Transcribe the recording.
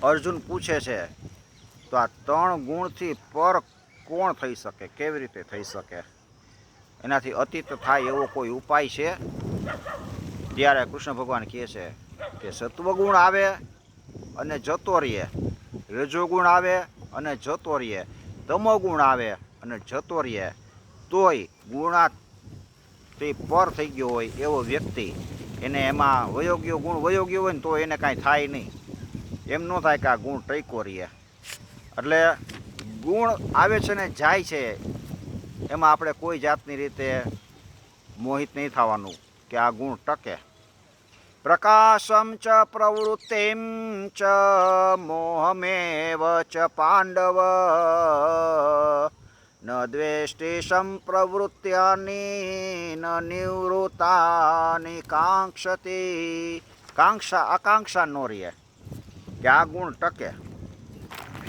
અર્જુન પૂછે છે તો આ 3 ગુણથી પર કોણ થઈ શકે, કેવી રીતે થઈ શકે, એનાથી અતીત થાય એવો કોઈ ઉપાય છે? ત્યારે કૃષ્ણ ભગવાન કહે છે કે સત્વગુણ આવે અને જતો રહીએ, રજોગુણ આવે અને જતો રહીએ, તમોગુણ આવે અને જતો રહીએ, તોય ગુણાથી પર થઈ ગયો હોય એવો વ્યક્તિ, એને એમાં વયોગ્ય ગુણ વયોગ્ય હોય ને તો એને કાંઈ થાય નહીં. એમ ન થાય કે આ ગુણ ટકો રહીએ. એટલે ગુણ આવે છે ને જાય છે, એમાં આપણે કોઈ જાતની રીતે મોહિત નહીં થવાનું કે આ ગુણ ટકે. પ્રકાશમ ચ પ્રવૃત્તિમ ચ મોહમેવ ચ પાંડવ ન દ્વેષ્ટિ સંપ્રવૃત્યાની ન નિવૃત્તાની કાંક્ષતી. આકાંક્ષા ન રહીએ કે આ ગુણ ટકે.